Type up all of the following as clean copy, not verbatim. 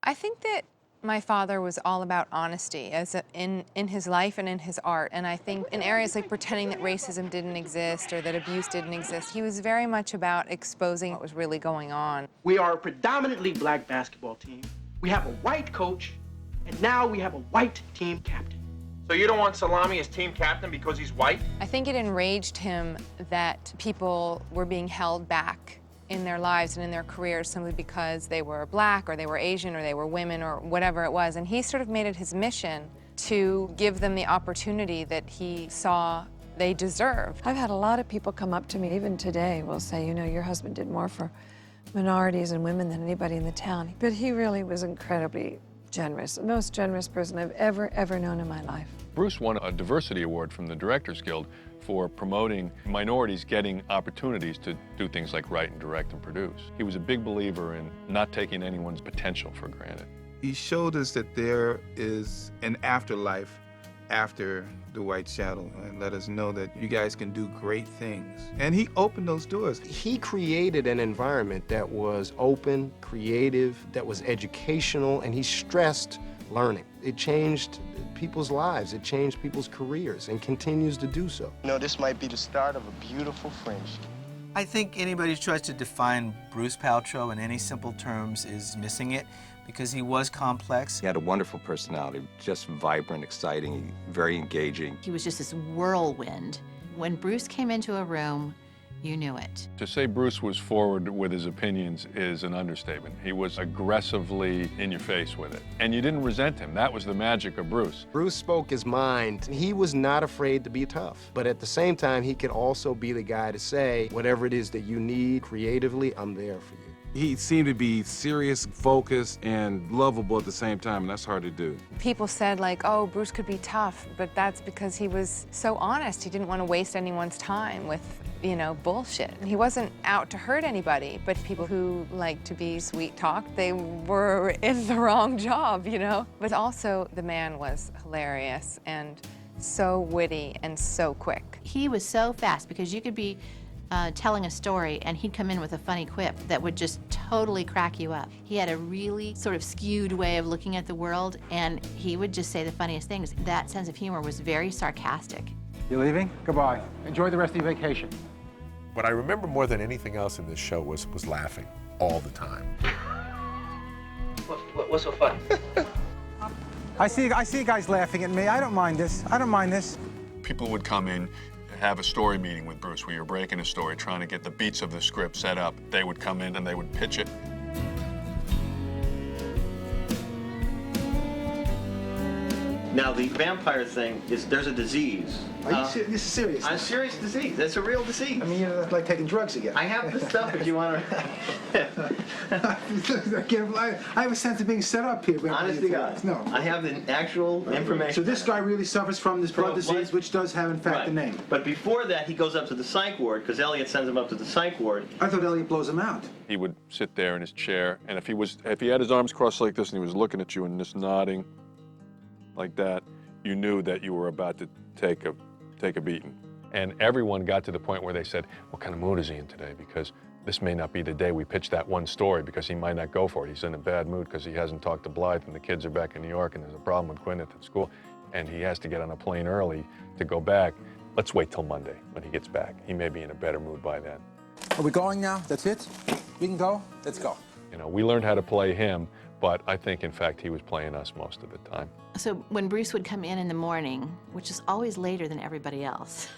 I think that my father was all about honesty in his life and in his art. And I think in areas like pretending that racism didn't exist or that abuse didn't exist, he was very much about exposing what was really going on. We are a predominantly black basketball team. We have a white coach, and now we have a white team captain. So you don't want Salami as team captain because he's white? I think it enraged him that people were being held back in their lives and in their careers simply because they were black or they were Asian or they were women or whatever it was. And he sort of made it his mission to give them the opportunity that he saw they deserved. I've had a lot of people come up to me, even today, will say, you know, your husband did more for minorities and women than anybody in the town. But he really was incredibly generous, the most generous person I've ever known in my life. Bruce won a diversity award from the Directors Guild for promoting minorities getting opportunities to do things like write and direct and produce. He was a big believer in not taking anyone's potential for granted. He showed us that there is an afterlife after the white shadow and let us know that you guys can do great things. And he opened those doors. He created an environment that was open, creative, that was educational, and he stressed learning. It changed people's lives, it changed people's careers, and continues to do so. You know, this might be the start of a beautiful friendship. I think anybody who tries to define Bruce Paltrow in any simple terms is missing it, because he was complex. He had a wonderful personality, just vibrant, exciting, very engaging. He was just this whirlwind. When Bruce came into a room, you knew it. To say Bruce was forward with his opinions is an understatement. He was aggressively in your face with it. And you didn't resent him. That was the magic of Bruce. Bruce spoke his mind. He was not afraid to be tough. But at the same time, he could also be the guy to say, whatever it is that you need creatively, I'm there for you. He seemed to be serious, focused, and lovable at the same time, and that's hard to do. People said, like, oh, Bruce could be tough, but that's because he was so honest. He didn't want to waste anyone's time with, you know, bullshit. He wasn't out to hurt anybody, but people who like to be sweet-talked, they were in the wrong job, you know? But also, the man was hilarious and so witty and so quick. He was so fast because you could be telling a story and he'd come in with a funny quip that would just totally crack you up. He had a really sort of skewed way of looking at the world, and he would just say the funniest things. That sense of humor was very sarcastic. You leaving? Goodbye. Enjoy the rest of your vacation. What I remember more than anything else in this show was laughing all the time. What's so funny? I see guys laughing at me. I don't mind this. I don't mind this. People would come in, have a story meeting with Bruce where you're breaking a story, trying to get the beats of the script set up. They would come in and they would pitch it. Now, the vampire thing is, there's a disease. Are you serious? This is serious. A serious disease. That's a real disease. I mean, you're like taking drugs again. I have the stuff if you want to. I have a sense of being set up here. Honest to God. No. I have the actual information. So this guy really suffers from this blood disease, which does have, in fact, a name. But before that, he goes up to the psych ward, because Elliot sends him up to the psych ward. I thought Elliot blows him out. He would sit there in his chair, and if he had his arms crossed like this and he was looking at you and just nodding like that, you knew that you were about to take a beating. And everyone got to the point where they said, what kind of mood is he in today? Because this may not be the day we pitch that one story, because he might not go for it. He's in a bad mood because he hasn't talked to Blythe and the kids are back in New York and there's a problem with Gwyneth at school and he has to get on a plane early to go back. Let's wait till Monday when he gets back. He may be in a better mood by then. Are we going now? That's it? We can go? Let's go. You know, we learned how to play him, but I think, in fact, he was playing us most of the time. So when Bruce would come in the morning, which is always later than everybody else,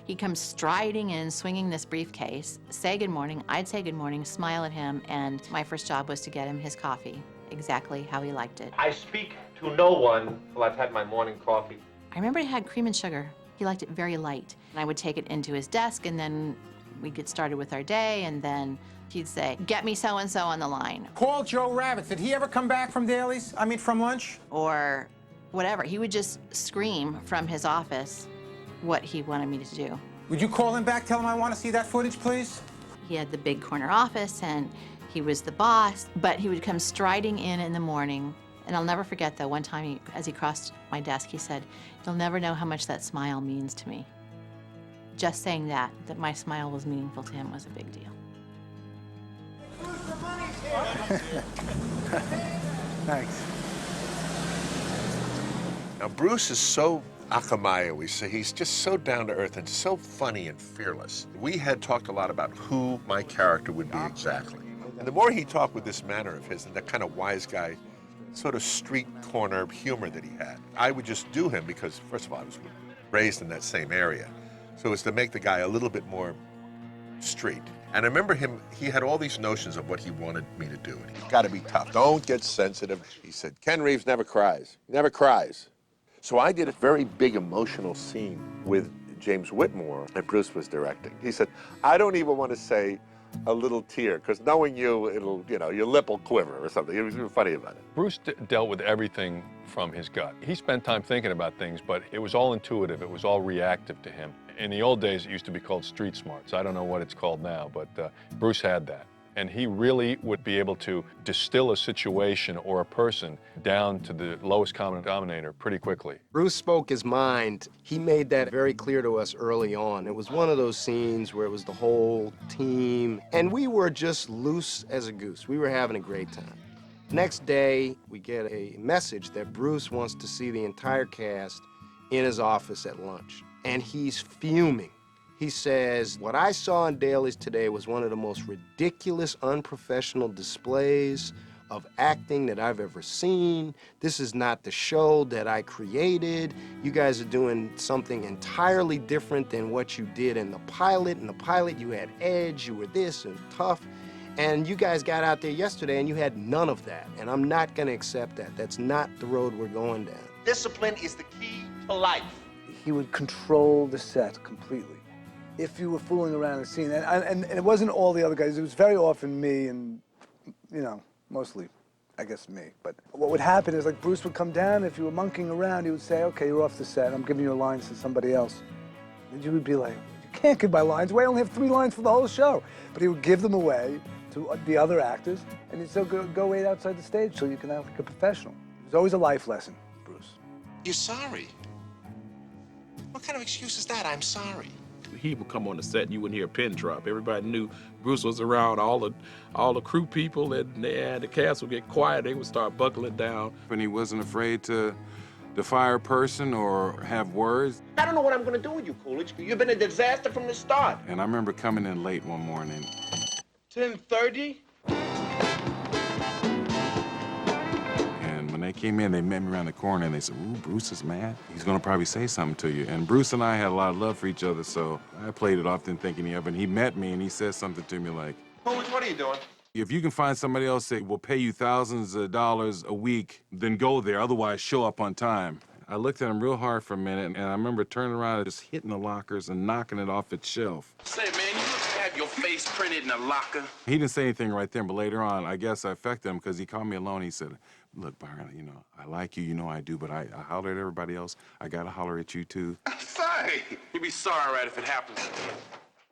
he'd come striding in, swinging this briefcase, say good morning, I'd say good morning, smile at him, and my first job was to get him his coffee, exactly how he liked it. I speak to no one till I've had my morning coffee. I remember it had cream and sugar. He liked it very light. And I would take it into his desk, and then we'd get started with our day, and then he'd say, get me so-and-so on the line. Call Joe Rabbit. Did he ever come back from dailies? I mean, from lunch? Or whatever. He would just scream from his office what he wanted me to do. Would you call him back, tell him I want to see that footage, please? He had the big corner office, and he was the boss, but he would come striding in the morning. And I'll never forget, though, one time as he crossed my desk, he said, you'll never know how much that smile means to me. Just saying that my smile was meaningful to him was a big deal. Thanks. Now, Bruce is so Akamaya, we say. He's just so down to earth and so funny and fearless. We had talked a lot about who my character would be exactly. And the more he talked with this manner of his and that kind of wise guy, sort of street corner humor that he had, I would just do him because, first of all, I was raised in that same area. So it was to make the guy a little bit more street. And I remember he had all these notions of what he wanted me to do. He's got to be tough. Don't get sensitive. He said, Ken Reeves never cries. He never cries. So I did a very big emotional scene with James Whitmore that Bruce was directing. He said, I don't even want to say a little tear, because knowing you, it'll, you know, your lip will quiver or something. He was funny about it. Bruce dealt with everything from his gut. He spent time thinking about things, but it was all intuitive. It was all reactive to him. In the old days, it used to be called street smarts. I don't know what it's called now, but Bruce had that. And he really would be able to distill a situation or a person down to the lowest common denominator pretty quickly. Bruce spoke his mind. He made that very clear to us early on. It was one of those scenes where it was the whole team, and we were just loose as a goose. We were having a great time. Next day, we get a message that Bruce wants to see the entire cast in his office at lunch, and he's fuming. He says, what I saw in dailies today was one of the most ridiculous, unprofessional displays of acting that I've ever seen. This is not the show that I created. You guys are doing something entirely different than what you did in the pilot. In the pilot, you had edge, you were this and tough. And you guys got out there yesterday and you had none of that. And I'm not gonna accept that. That's not the road we're going down. Discipline is the key to life. He would control the set completely. If you were fooling around in the scene, and it wasn't all the other guys, it was very often me and, you know, mostly, I guess, me. But what would happen is, like, Bruce would come down, if you were monkeying around, he would say, okay, you're off the set, I'm giving your lines to somebody else. And you would be like, you can't give my lines away, I only have 3 lines for the whole show. But he would give them away to the other actors, and he'd still go wait outside the stage so you can act like a professional. It was always a life lesson, Bruce. You're sorry? What kind of excuse is that? I'm sorry. He would come on the set and you wouldn't hear a pin drop. Everybody knew Bruce was around. All the crew people and the cast would get quiet. They would start buckling down. And he wasn't afraid to fire a person or have words. I don't know what I'm going to do with you, Coolidge. You've been a disaster from the start. And I remember coming in late one morning. 10:30? When they came in, they met me around the corner and they said, ooh, Bruce is mad. He's gonna probably say something to you. And Bruce and I had a lot of love for each other, so I played it off then thinking of it. And he met me and he said something to me like, Coolidge, what are you doing? if you can find somebody else that will pay you thousands of dollars a week, then go there, otherwise show up on time. I looked at him real hard for a minute, and I remember turning around and just hitting the lockers and knocking it off its shelf. Say, man, you look to have your face printed in a locker. He didn't say anything right then, but later on, I guess I affected him because he called me alone. He said, look, Byron, you know, I like you, you know I do, but I holler at everybody else. I gotta holler at you, too. Say, you'd be sorry, right, if it happens.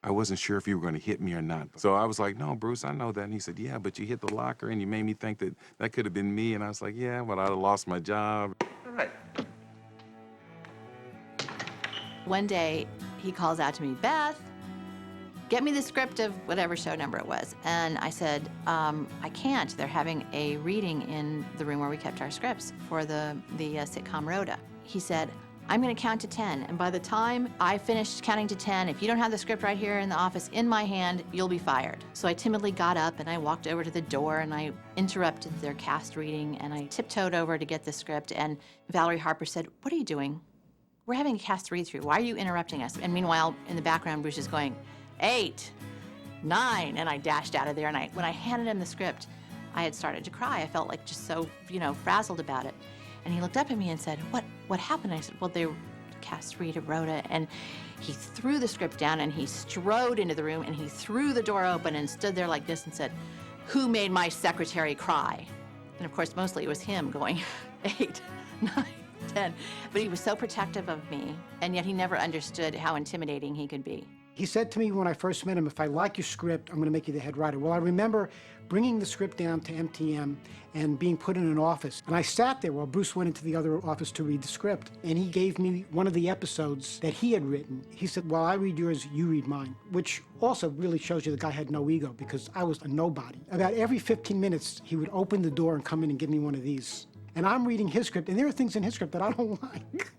I wasn't sure if you were going to hit me or not. So I was like, no, Bruce, I know that. And he said, yeah, but you hit the locker and you made me think that that could have been me. And I was like, yeah, but I'd have lost my job. All right. One day, he calls out to me, Beth, get me the script of whatever show number it was. And I said, I can't. They're having a reading in the room where we kept our scripts for the sitcom Rhoda. He said, I'm gonna count to 10, and by the time I finished counting to 10, if you don't have the script right here in the office in my hand, you'll be fired. So I timidly got up and I walked over to the door and I interrupted their cast reading and I tiptoed over to get the script, and Valerie Harper said, what are you doing? We're having a cast read-through. Why are you interrupting us? And meanwhile, in the background, Bruce is going, 8, 9, and I dashed out of there. And when I handed him the script, I had started to cry. I felt like just so, frazzled about it. And he looked up at me and said, what happened? I said, well, they cast Rita Rhoda. And he threw the script down and he strode into the room and he threw the door open and stood there like this and said, who made my secretary cry? And of course, mostly it was him going, 8, 9, 10. But he was so protective of me, and yet he never understood how intimidating he could be. He said to me when I first met him, if I like your script, I'm going to make you the head writer. Well, I remember bringing the script down to MTM and being put in an office. And I sat there while Bruce went into the other office to read the script. And he gave me one of the episodes that he had written. He said, while I read yours, you read mine, which also really shows you the guy had no ego because I was a nobody. About every 15 minutes, he would open the door and come in and give me one of these. And I'm reading his script, and there are things in his script that I don't like.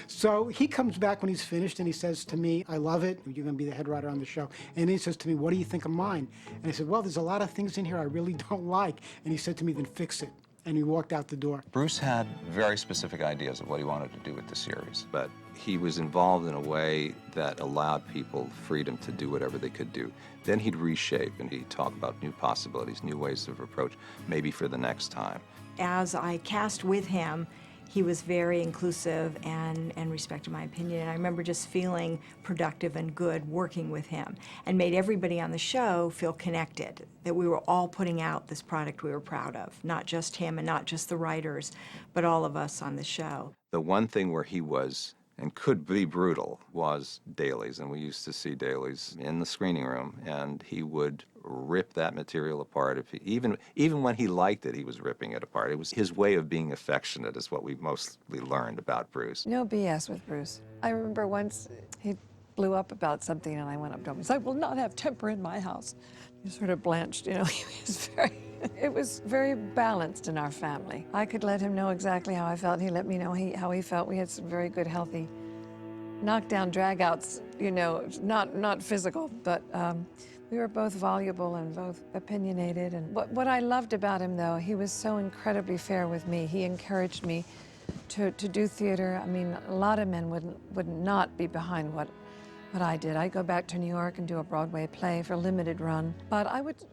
So he comes back when he's finished and he says to me, I love it, you're gonna be the head writer on the show. And he says to me, what do you think of mine? And I said, well, there's a lot of things in here I really don't like. And he said to me, then fix it. And he walked out the door. Bruce had very specific ideas of what he wanted to do with the series, but he was involved in a way that allowed people freedom to do whatever they could do. Then he'd reshape and he'd talk about new possibilities, new ways of approach, maybe for the next time. As I cast with him, he was very inclusive and respected my opinion. And I remember just feeling productive and good working with him and made everybody on the show feel connected, that we were all putting out this product we were proud of, not just him and not just the writers, but all of us on the show. The one thing where he was and could be brutal was dailies, and we used to see dailies in the screening room, and he would rip that material apart. If he, even when he liked it, he was ripping it apart. It was his way of being affectionate is what we mostly learned about Bruce. No BS with Bruce. I remember once he blew up about something and I went up to him and said, I will not have temper in my house. He sort of blanched, you know, it was very balanced in our family. I could let him know exactly how I felt. He let me know how he felt. We had some very good, healthy knockdown dragouts, you know, not physical, but we were both voluble and both opinionated. And what I loved about him, though, he was so incredibly fair with me. He encouraged me to do theater. I mean, a lot of men would not be behind what I did. I'd go back to New York and do a Broadway play for a limited run, but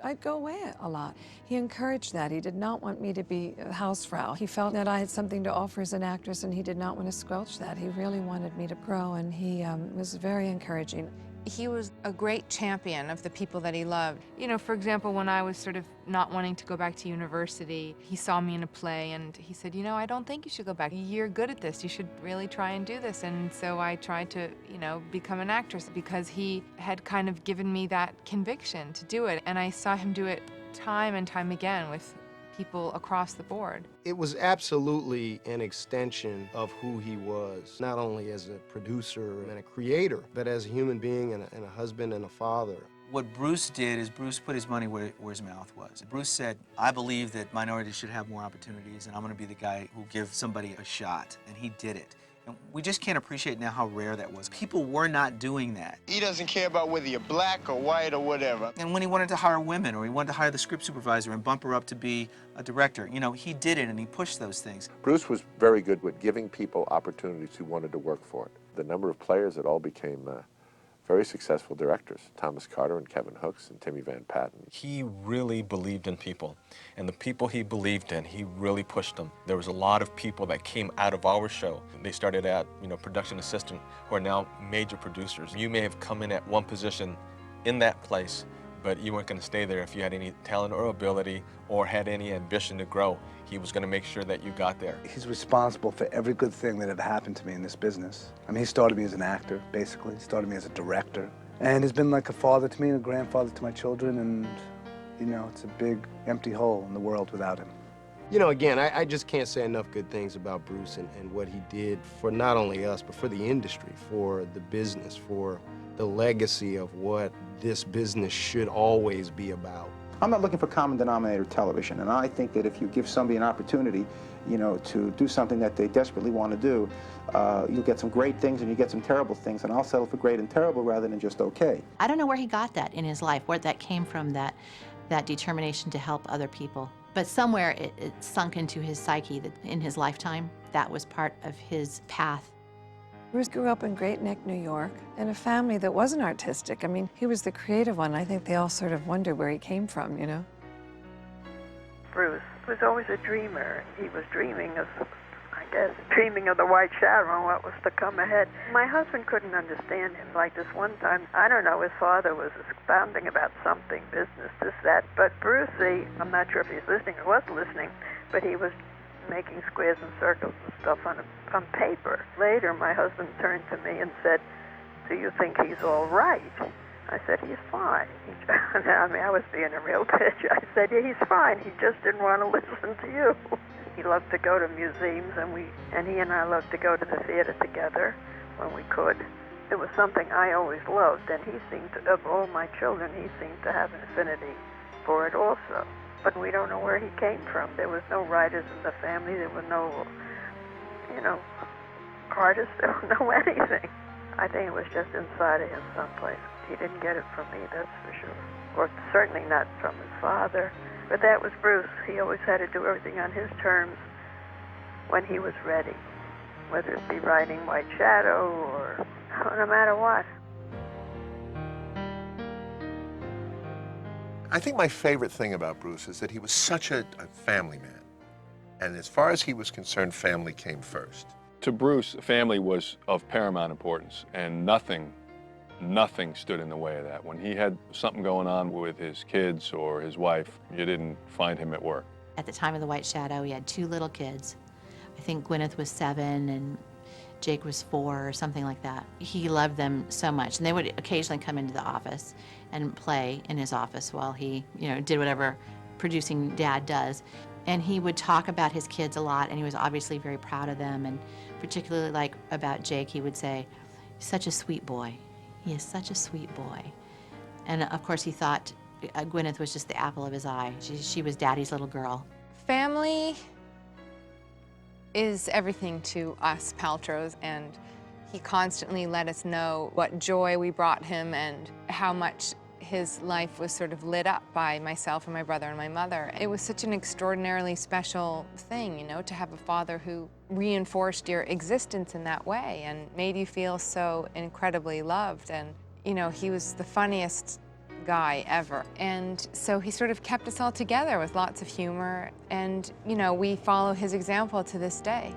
I'd go away a lot. He encouraged that. He did not want me to be a housefrau. He felt that I had something to offer as an actress, and he did not want to squelch that. He really wanted me to grow, and he was very encouraging. He was a great champion of the people that he loved. You know, for example, when I was sort of not wanting to go back to university, he saw me in a play and he said, you know, I don't think you should go back. You're good at this. You should really try and do this. And so I tried to, you know, become an actress because he had kind of given me that conviction to do it. And I saw him do it time and time again with people across the board. It was absolutely an extension of who he was, not only as a producer and a creator, but as a human being and a husband and a father. What Bruce did is Bruce put his money where his mouth was. Bruce said, I believe that minorities should have more opportunities, and I'm going to be the guy who gives somebody a shot, and he did it. And we just can't appreciate now how rare that was. People were not doing that. He doesn't care about whether you're black or white or whatever. And when he wanted to hire women, or he wanted to hire the script supervisor and bump her up to be a director, you know, he did it and he pushed those things. Bruce was very good with giving people opportunities who wanted to work for it. The number of players that all became very successful directors, Thomas Carter and Kevin Hooks and Timmy Van Patten. He really believed in people, and the people he believed in, he really pushed them. There was a lot of people that came out of our show. They started at, you know, production assistant, who are now major producers. You may have come in at one position in that place, but you weren't going to stay there if you had any talent or ability or had any ambition to grow. He was going to make sure that you got there. He's responsible for every good thing that ever happened to me in this business. I mean, he started me as an actor, basically. He started me as a director. And he's been like a father to me and a grandfather to my children, and, you know, it's a big empty hole in the world without him. You know, again, I just can't say enough good things about Bruce and what he did for not only us, but for the industry, for the business, for the legacy of what this business should always be about. I'm not looking for common denominator television, and I think that if you give somebody an opportunity, you know, to do something that they desperately want to do, you'll get some great things and you get some terrible things, and I'll settle for great and terrible rather than just okay. I don't know where he got that in his life, where that came from, that determination to help other people. But somewhere it sunk into his psyche that in his lifetime, that was part of his path. Bruce grew up in Great Neck, New York, in a family that wasn't artistic. I mean, he was the creative one. I think they all sort of wondered where he came from, you know? Bruce was always a dreamer. He was dreaming of, I guess, dreaming of the white shadow and what was to come ahead. My husband couldn't understand him. Like this one time, I don't know, his father was expounding about something, business, this, that. But Brucey, I'm not sure if he's listening or wasn't listening, but he was making squares and circles and stuff on paper. Later, my husband turned to me and said, do you think he's all right? I said, he's fine. I mean, I was being a real bitch. I said, yeah, he's fine. He just didn't want to listen to you. He loved to go to museums, and he and I loved to go to the theater together when we could. It was something I always loved, and he seemed to, of all my children, he seemed to have an affinity for it also. But we don't know where he came from. There was no writers in the family. There were no, artists. There was no anything. I think it was just inside of him someplace. He didn't get it from me, that's for sure. Or certainly not from his father. But that was Bruce. He always had to do everything on his terms when he was ready, whether it be writing White Shadow or no matter what. I think my favorite thing about Bruce is that he was such a family man. And as far as he was concerned, family came first. To Bruce, family was of paramount importance, and nothing stood in the way of that. When he had something going on with his kids or his wife, you didn't find him at work. At the time of the White Shadow, he had 2 little kids. I think Gwyneth was 7 and Jake was 4 or something like that. He loved them so much, and they would occasionally come into the office and play in his office while he, did whatever producing dad does. And he would talk about his kids a lot, and he was obviously very proud of them, and particularly about Jake, he would say, such a sweet boy. He is such a sweet boy. And of course he thought Gwyneth was just the apple of his eye. She was daddy's little girl. Family is everything to us Paltrows, and he constantly let us know what joy we brought him and how much his life was sort of lit up by myself and my brother and my mother. It was such an extraordinarily special thing, to have a father who reinforced your existence in that way and made you feel so incredibly loved. And, he was the funniest guy ever. And so he sort of kept us all together with lots of humor. And, we follow his example to this day.